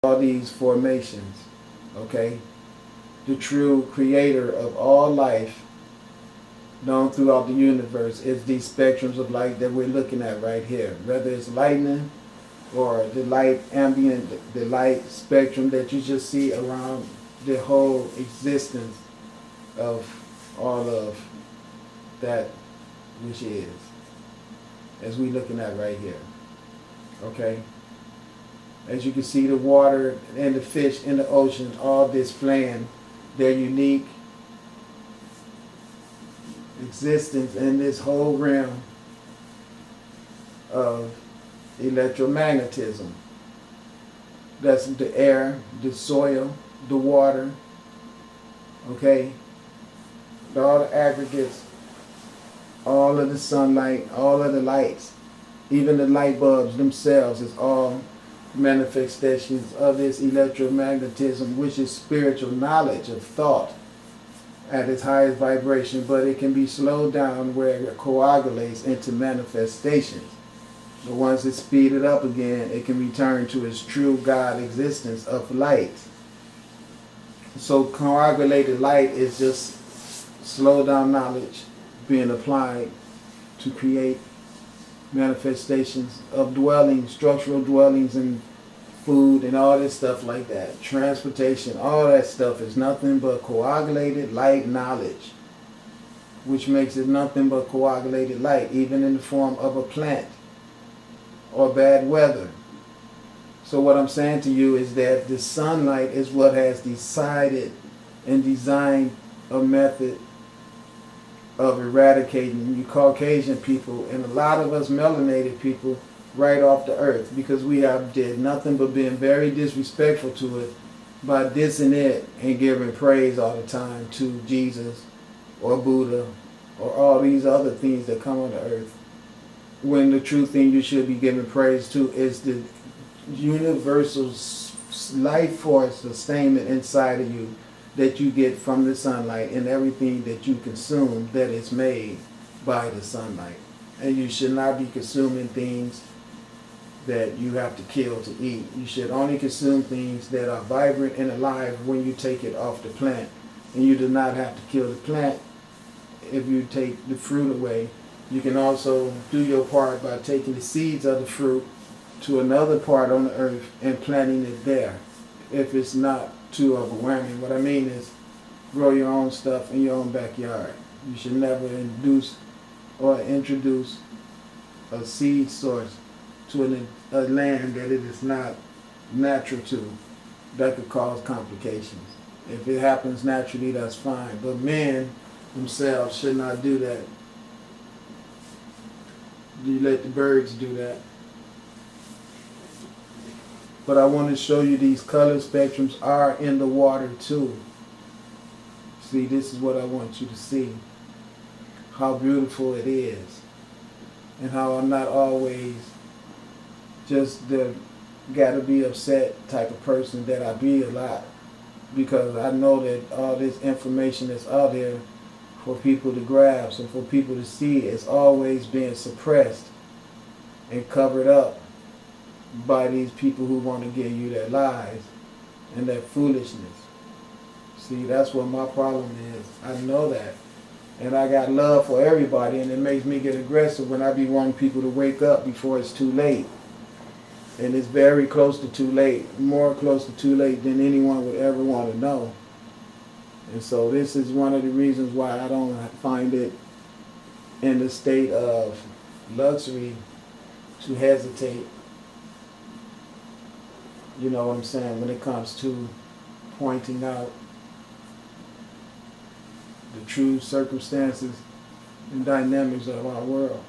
all these formations, okay? The true creator of all life known throughout the universe is these spectrums of light that we're looking at right here. Whether it's lightning or the light ambient, the light spectrum that you just see around the whole existence of all of that which is, as we're looking at right here. Okay? As you can see, the water and the fish in the ocean all displaying their unique existence in this whole realm of electromagnetism. That's the air, the soil, the water, okay? All the aggregates, all of the sunlight, all of the lights, even the light bulbs themselves is all manifestations of this electromagnetism, which is spiritual knowledge of thought at its highest vibration, but it can be slowed down where it coagulates into manifestations. But once it's speeded up again, it can return to its true God existence of light. So coagulated light is just slow down knowledge being applied to create manifestations of dwellings, structural dwellings, and food and all this stuff like that. Transportation, all that stuff is nothing but coagulated light knowledge, which makes it nothing but coagulated light, even in the form of a plant or bad weather. So what I'm saying to you is that the sunlight is what has decided and designed a method of eradicating you Caucasian people and a lot of us melanated people right off the earth, because we have did nothing but been very disrespectful to it by dissing it and giving praise all the time to Jesus or Buddha or all these other things that come on the earth, when the true thing you should be giving praise to is the universal life force sustainment inside of you that you get from the sunlight and everything that you consume that is made by the sunlight. And you should not be consuming things that you have to kill to eat. You should only consume things that are vibrant and alive when you take it off the plant. And you do not have to kill the plant if you take the fruit away. You can also do your part by taking the seeds of the fruit to another part on the earth and planting it there, if it's not too overwhelming. What I mean is, grow your own stuff in your own backyard. You should never induce or introduce a seed source to a land that it is not natural to. That could cause complications. If it happens naturally, that's fine. But men themselves should not do that. You let the birds do that. But I want to show you these color spectrums are in the water too. See, this is what I want you to see. How beautiful it is. And how I'm not always just the gotta be upset type of person that I be a lot. Because I know that all this information that's out there for people to grasp and for people to see is always being suppressed and covered up by these people who want to give you their lies and their foolishness. See, that's what my problem is. I know that. And I got love for everybody, and it makes me get aggressive when I be wanting people to wake up before it's too late. And it's very close to too late, more close to too late than anyone would ever want to know. And so this is one of the reasons why I don't find it in the state of luxury to hesitate, you know what I'm saying, when it comes to pointing out the true circumstances and dynamics of our world.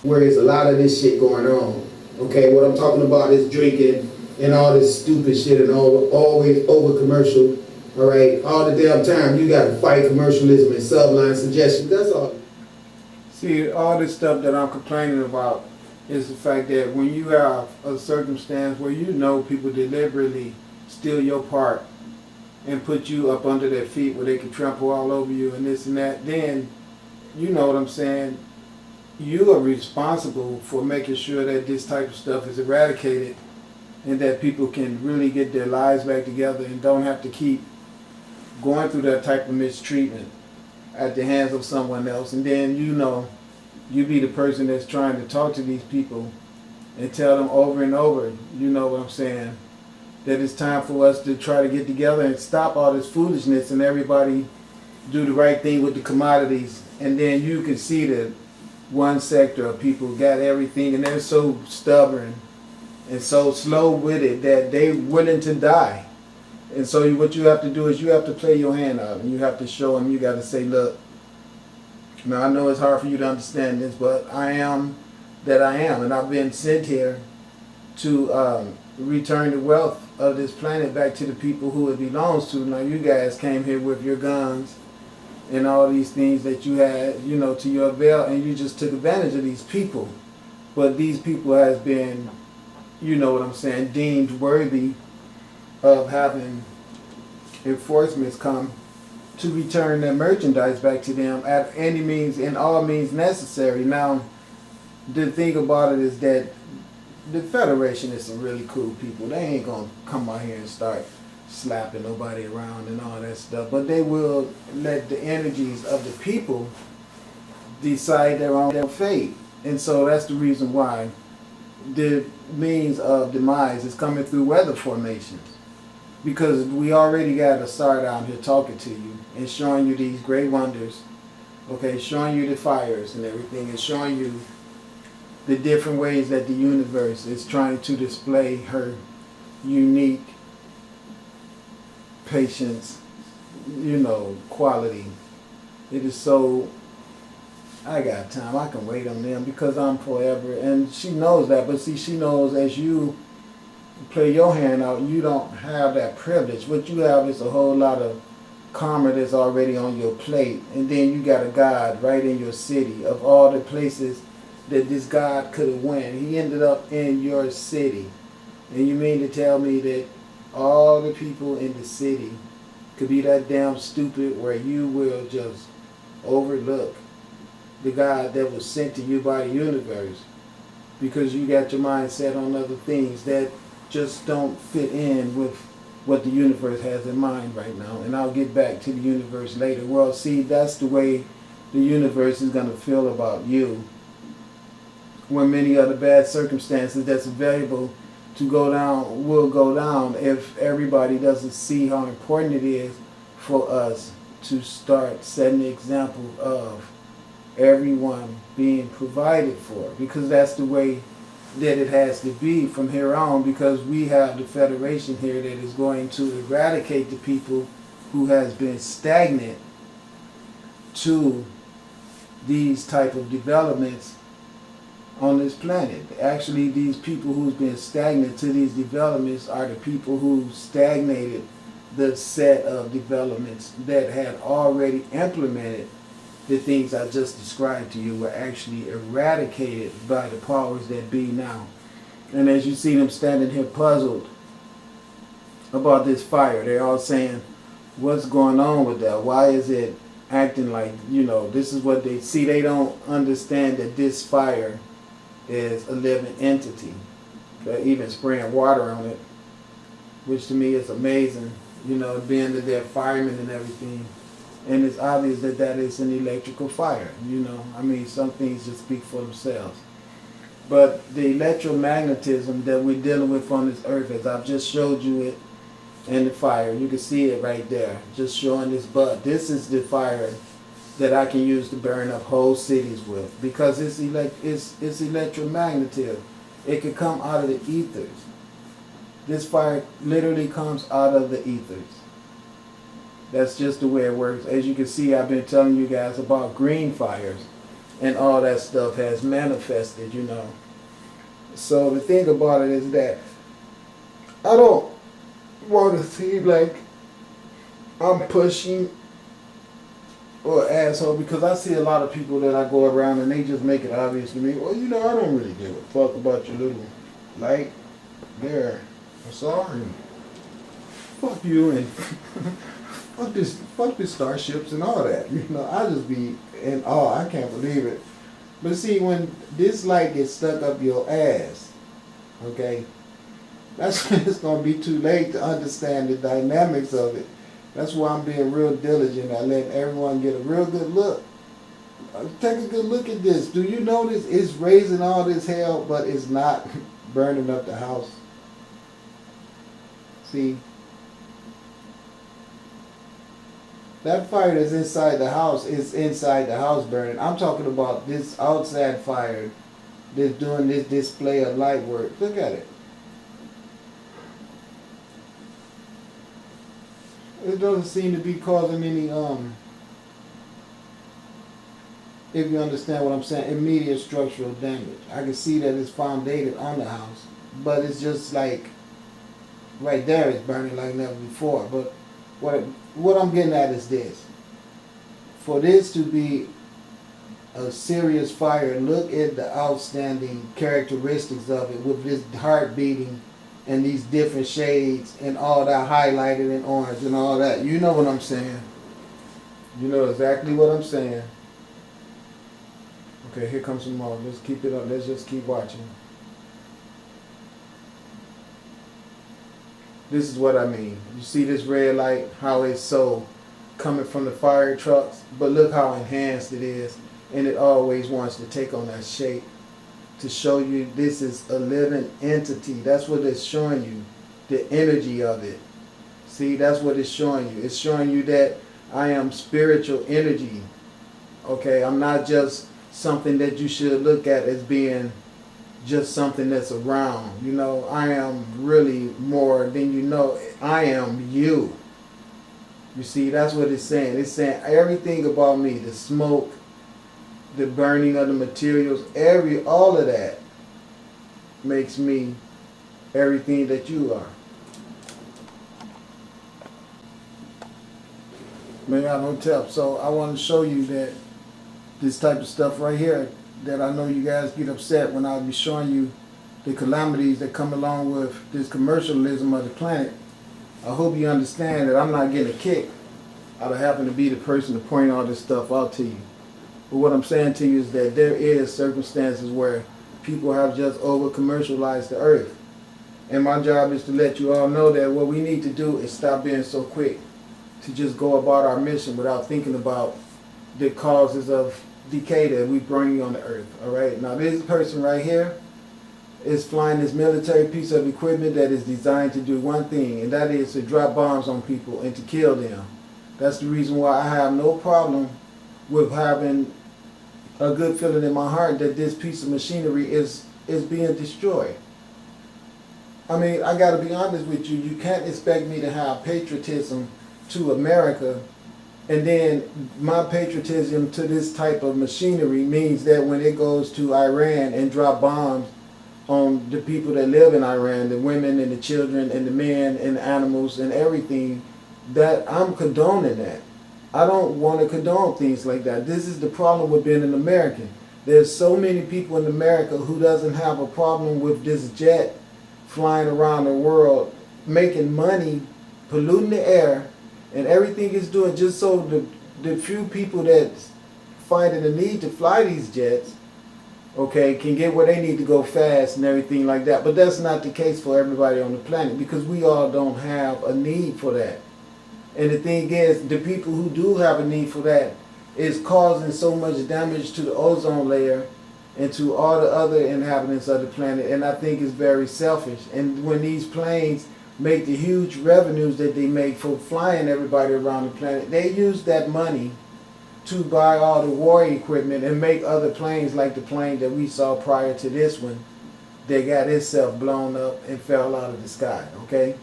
Where there's a lot of this shit going on. Okay, what I'm talking about is drinking and all this stupid shit and always over commercial. All right, all the damn time you got to fight commercialism and subline suggestions. That's all. See, all this stuff that I'm complaining about is the fact that when you have a circumstance where you know people deliberately steal your part and put you up under their feet where they can trample all over you and this and that, then, you know what I'm saying, you are responsible for making sure that this type of stuff is eradicated and that people can really get their lives back together and don't have to keep going through that type of mistreatment at the hands of someone else. And then, you be the person that's trying to talk to these people and tell them over and over, you know what I'm saying, that it's time for us to try to get together and stop all this foolishness and everybody do the right thing with the commodities. And then you can see that one sector of people got everything and they're so stubborn and so slow with it that they're willing to die. And so what you have to do is you have to play your hand out and you have to show them, you got to say, look, now I know it's hard for you to understand this, but I am that I am, and I've been sent here to return the wealth of this planet back to the people who it belongs to. Now you guys came here with your guns and all these things that you had, to your avail, and you just took advantage of these people. But these people has been, deemed worthy of having enforcements come to return their merchandise back to them at any means, in all means necessary. Now, the thing about it is that the Federation is some really cool people. They ain't gonna come out here and start slapping nobody around and all that stuff, but they will let the energies of the people decide their own fate. And so that's the reason why the means of demise is coming through weather formations. Because we already got a star down here talking to you and showing you these great wonders, okay, showing you the fires and everything, and showing you the different ways that the universe is trying to display her unique patience, quality. It is so, I got time, I can wait on them because I'm forever, and she knows that. But see, she knows as you play your hand out, you don't have that privilege. What you have is a whole lot of karma that's already on your plate, and then you got a God right in your city. Of all the places that this God could have went, he ended up in your city. And you mean to tell me that all the people in the city could be that damn stupid where you will just overlook the God that was sent to you by the universe because you got your mind set on other things that just don't fit in with what the universe has in mind right now. And I'll get back to the universe later. Well, see, that's the way the universe is going to feel about you when many other bad circumstances that's available to go down will go down if everybody doesn't see how important it is for us to start setting the example of everyone being provided for, because that's the way that it has to be from here on, because we have the Federation here that is going to eradicate the people who has been stagnant to these type of developments on this planet. Actually, these people who's been stagnant to these developments are the people who stagnated the set of developments that had already implemented the things I just described to you, were actually eradicated by the powers that be now. And as you see them standing here puzzled about this fire, they're all saying, what's going on with that? Why is it acting like, this is what they see. They don't understand that this fire is a living entity. They're even spraying water on it, which to me is amazing, being that they're firemen and everything. And it's obvious that that is an electrical fire, some things just speak for themselves. But the electromagnetism that we're dealing with on this earth, as I've just showed you it in the fire, you can see it right there, just showing this bud. This is the fire that I can use to burn up whole cities with, because it's electromagnetism. It can come out of the ethers. This fire literally comes out of the ethers. That's just the way it works. As you can see, I've been telling you guys about green fires and all that stuff has manifested, So the thing about it is that I don't want to seem like I'm pushing or asshole, because I see a lot of people that I go around and they just make it obvious to me, well, I don't really give a fuck about your little light there. I'm sorry. Fuck you and fuck the starships and all that. I just be in awe. I can't believe it. But see, when this light gets stuck up your ass, okay, that's when it's going to be too late to understand the dynamics of it. That's why I'm being real diligent. I let everyone get a real good look. Take a good look at this. Do you notice it's raising all this hell, but it's not burning up the house? See? That fire that's inside the house is inside the house burning. I'm talking about this outside fire that's doing this display of light work. Look at it. It doesn't seem to be causing any, if you understand what I'm saying, immediate structural damage. I can see that it's foundated on the house, but it's just like, right there it's burning like never before. But what I'm getting at is this. For this to be a serious fire, look at the outstanding characteristics of it with this heart beating and these different shades and all that highlighted in orange and all that. You know what I'm saying. You know exactly what I'm saying. Okay, here comes some more. Let's keep it up. Let's just keep watching. This is what I mean. You see this red light, how it's so coming from the fire trucks, but look how enhanced it is. And it always wants to take on that shape to show you this is a living entity. That's what it's showing you, the energy of it. See, that's what it's showing you. It's showing you that I am spiritual energy. Okay, I'm not just something that you should look at as being just something that's around. You know, I am really more than you know. I am you. You see, that's what it's saying. It's saying everything about me, the smoke, the burning of the materials, all of that makes me everything that you are. Maybe I don't tell. So I want to show you that this type of stuff right here, that I know you guys get upset when I'll be showing you the calamities that come along with this commercialism of the planet. I hope you understand that I'm not getting a kick out of having to be the person to point all this stuff out to you. But what I'm saying to you is that there is circumstances where people have just over-commercialized the earth. And my job is to let you all know that what we need to do is stop being so quick to just go about our mission without thinking about the causes of decay that we bring on the earth. All right. Now this person right here is flying this military piece of equipment that is designed to do one thing, and that is to drop bombs on people and to kill them. That's the reason why I have no problem with having a good feeling in my heart that this piece of machinery is being destroyed. I mean, I got to be honest with you. You can't expect me to have patriotism to America, and then my patriotism to this type of machinery means that when it goes to Iran and drop bombs on the people that live in Iran, the women and the children and the men and the animals and everything, that I'm condoning that. I don't want to condone things like that. This is the problem with being an American. There's so many people in America who doesn't have a problem with this jet flying around the world, making money, polluting the air, and everything is doing just so the few people that find it a need to fly these jets, okay, can get where they need to go fast and everything like that. But that's not the case for everybody on the planet, because we all don't have a need for that. And the thing is, the people who do have a need for that is causing so much damage to the ozone layer and to all the other inhabitants of the planet. And I think it's very selfish. And when these planes make the huge revenues that they make for flying everybody around the planet, they use that money to buy all the war equipment and make other planes like the plane that we saw prior to this one that got itself blown up and fell out of the sky, okay?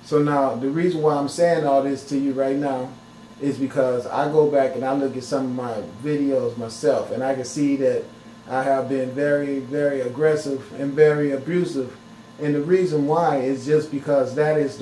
So now, the reason why I'm saying all this to you right now is because I go back and I look at some of my videos myself, and I can see that I have been very, very aggressive and very abusive. And the reason why is just because that is the